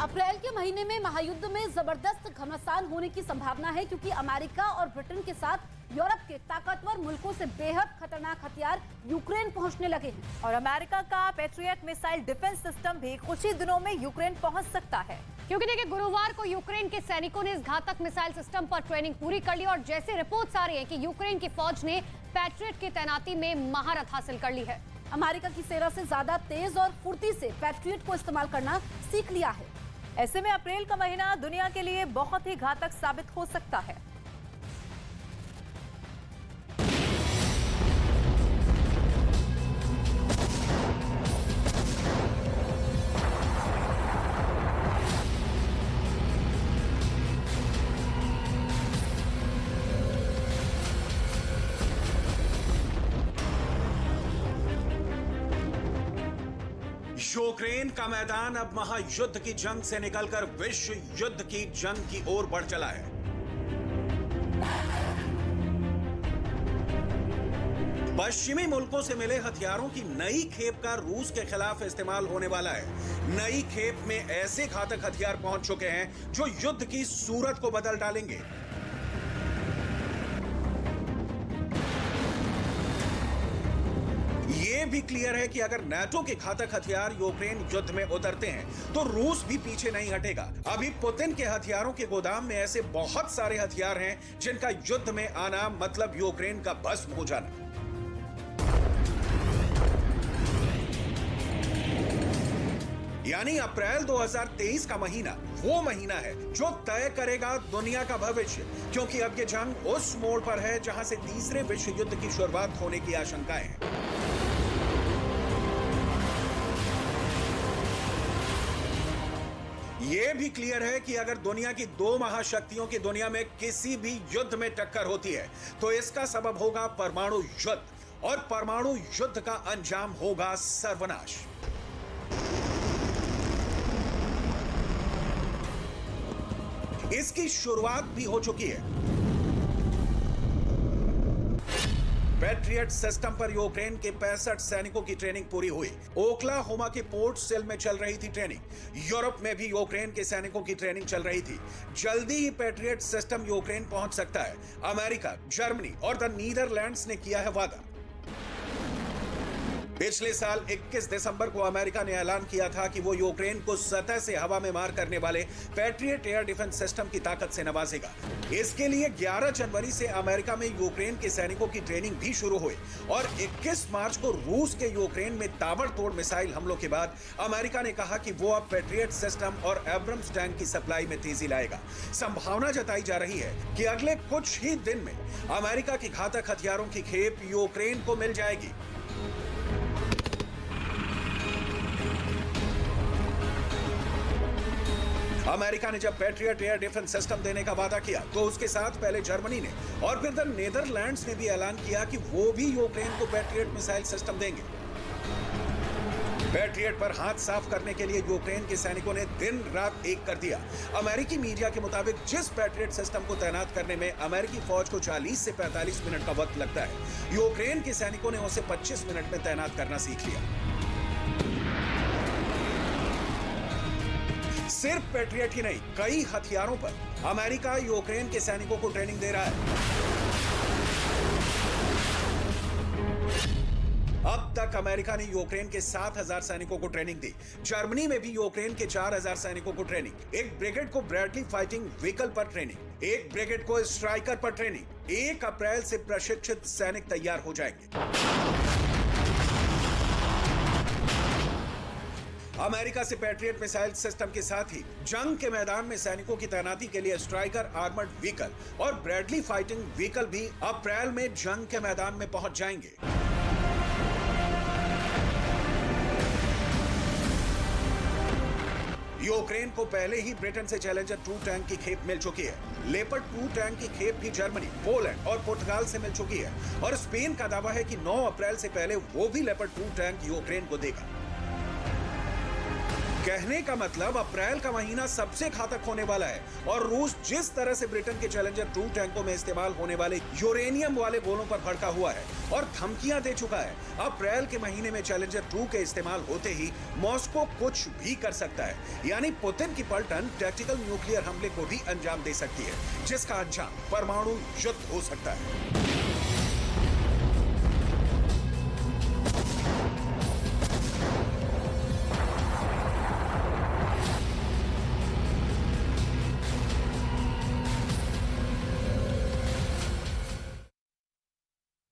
अप्रैल के महीने में महायुद्ध में जबरदस्त घमासान होने की संभावना है, क्योंकि अमेरिका और ब्रिटेन के साथ यूरोप के ताकतवर मुल्कों से बेहद खतरनाक हथियार यूक्रेन पहुंचने लगे हैं। और अमेरिका का पैट्रियट मिसाइल डिफेंस सिस्टम भी कुछ ही दिनों में यूक्रेन पहुंच सकता है, क्योंकि देखिए गुरुवार को यूक्रेन के सैनिकों ने इस घातक मिसाइल सिस्टम पर ट्रेनिंग पूरी कर ली और जैसे रिपोर्ट्स आ रही है कि यूक्रेन की फौज ने पैट्रियट की तैनाती में महारत हासिल कर ली है। अमेरिका की सेना से ज्यादा तेज और फुर्ती से पैट्रियट को इस्तेमाल करना सीख लिया है। ऐसे में अप्रैल का महीना दुनिया के लिए बहुत ही घातक साबित हो सकता है। यूक्रेन का मैदान अब महायुद्ध की जंग से निकलकर विश्व युद्ध की जंग की ओर बढ़ चला है। पश्चिमी मुल्कों से मिले हथियारों की नई खेप का रूस के खिलाफ इस्तेमाल होने वाला है। नई खेप में ऐसे घातक हथियार पहुंच चुके हैं जो युद्ध की सूरत को बदल डालेंगे। ये भी क्लियर है कि अगर नाटो के घातक हथियार यूक्रेन युद्ध में उतरते हैं तो रूस भी पीछे नहीं हटेगा। अभी पुतिन के हथियारों के गोदाम में ऐसे बहुत सारे हथियार हैं जिनका युद्ध में आना मतलब यूक्रेन का भस्म हो जाना। यानी अप्रैल 2023 का महीना वो महीना है जो तय करेगा दुनिया का भविष्य, क्योंकि अब ये जंग उस मोड़ पर है जहां से तीसरे विश्व युद्ध की शुरुआत होने की आशंकाएं हैं। यह भी क्लियर है कि अगर दुनिया की दो महाशक्तियों की दुनिया में किसी भी युद्ध में टक्कर होती है तो इसका सबब होगा परमाणु युद्ध, और परमाणु युद्ध का अंजाम होगा सर्वनाश। इसकी शुरुआत भी हो चुकी है। पैट्रियट सिस्टम पर यूक्रेन के 65 सैनिकों की ट्रेनिंग पूरी हुई। ओक्लाहोमा के पोर्ट सेल में चल रही थी ट्रेनिंग। यूरोप में भी यूक्रेन के सैनिकों की ट्रेनिंग चल रही थी। जल्दी ही पैट्रियट सिस्टम यूक्रेन पहुंच सकता है। अमेरिका, जर्मनी और द नीदरलैंड्स ने किया है वादा। पिछले साल 21 दिसंबर को अमेरिका ने ऐलान किया था कि वो यूक्रेन को सतह से हवा में मार करने वाले पैट्रियट एयर डिफेंस सिस्टम की ताकत से नवाजेगा। इसके लिए 11 जनवरी से अमेरिका में यूक्रेन के सैनिकों की ट्रेनिंग भी शुरू हुई और 21 मार्च को रूस के यूक्रेन में ताबड़तोड़ मिसाइल हमलों के बाद अमेरिका ने कहा कि वो अब पैट्रियट सिस्टम और एब्रम्स टैंक की सप्लाई में तेजी लाएगा। संभावना जताई जा रही है कि अगले कुछ ही दिन में अमेरिका की घातक हथियारों की खेप यूक्रेन को मिल जाएगी। अमेरिका ने जब पैट्रियट एयर डिफेंस सिस्टम देने का वादा किया तो उसके साथ पहले जर्मनी ने और फिर द नीदरलैंड्स ने भी ऐलान किया कि वो भी यूक्रेन को पैट्रियट मिसाइल सिस्टम देंगे। पैट्रियट पर हाथ साफ करने के लिए यूक्रेन के सैनिकों ने दिन रात एक कर दिया। अमेरिकी मीडिया के मुताबिक जिस पैट्रियट सिस्टम को तैनात करने में अमेरिकी फौज को 40 से 45 मिनट का वक्त लगता है, यूक्रेन के सैनिकों ने उसे 25 मिनट में तैनात करना सीख लिया। सिर्फ पैट्रियट ही नहीं, कई हथियारों पर अमेरिका यूक्रेन के सैनिकों को ट्रेनिंग दे रहा है। अब तक अमेरिका ने यूक्रेन के 7000 सैनिकों को ट्रेनिंग दी। जर्मनी में भी यूक्रेन के 4000 सैनिकों को ट्रेनिंग, एक ब्रिगेड को ब्रैडली फाइटिंग व्हीकल पर ट्रेनिंग, एक ब्रिगेड को स्ट्राइकर पर ट्रेनिंग। 1 अप्रैल से प्रशिक्षित सैनिक तैयार हो जाएंगे। अमेरिका से पैट्रियट मिसाइल सिस्टम के साथ ही जंग के मैदान में सैनिकों की तैनाती के लिए स्ट्राइकर आर्मर्ड व्हीकल और ब्रैडली फाइटिंग व्हीकल भी अप्रैल में जंग के मैदान में पहुंच जाएंगे। यूक्रेन को पहले ही ब्रिटेन से चैलेंजर 2 टैंक की खेप मिल चुकी है। लेपर्ड 2 टैंक की खेप भी जर्मनी, पोलैंड और पुर्तगाल से मिल चुकी है और स्पेन का दावा है कि 9 अप्रैल से पहले वो भी लेपर्ड 2 टैंक यूक्रेन को देगा। कहने का मतलब अप्रैल का महीना सबसे घातक होने वाला है और रूस जिस तरह से ब्रिटेन के चैलेंजर 2 टैंकों में इस्तेमाल होने वाले यूरेनियम वाले गोलों पर भड़का हुआ है और धमकियां दे चुका है। अप्रैल के महीने में चैलेंजर 2 के इस्तेमाल होते ही मॉस्को कुछ भी कर सकता है, यानी पुतिन की पलटन टैक्टिकल न्यूक्लियर हमले को भी अंजाम दे सकती है, जिसका अंजाम परमाणु युद्ध हो सकता है।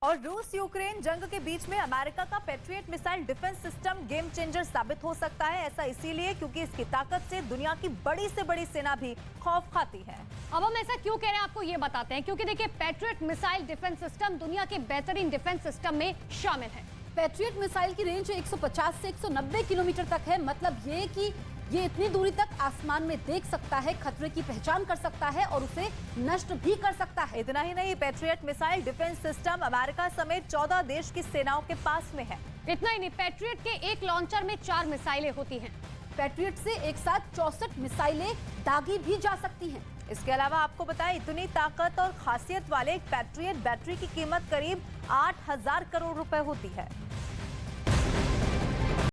और रूस यूक्रेन जंग के बीच में अमेरिका का patriot missile defence system game changer साबित हो सकता है। ऐसा इसीलिए क्योंकि इसकी ताकत से दुनिया की बड़ी से बड़ी सेना भी खौफ खाती है। अब हम ऐसा क्यों कह रहे हैं आपको ये बताते हैं, क्योंकि देखिए पैट्रियट मिसाइल डिफेंस सिस्टम दुनिया के बेहतरीन डिफेंस सिस्टम में शामिल है। पैट्रियट मिसाइल की रेंज 150 से 190 किलोमीटर तक है। मतलब ये कि ये इतनी दूरी तक आसमान में देख सकता है, खतरे की पहचान कर सकता है और उसे नष्ट भी कर सकता है। इतना ही नहीं, patriot missile defence system America समेत 14 देश की सेनाओं के पास में है। इतना ही नहीं, पैट्रियट के एक लॉन्चर में 4 मिसाइलें होती हैं। पैट्रियट से एक साथ 64 मिसाइलें दागी भी जा सकती हैं। इसके अलावा आपको बताएं, इतनी ताकत और खासियत वाले एक पैट्रियट बैटरी की कीमत करीब 8,000 करोड़ रुपए होती है।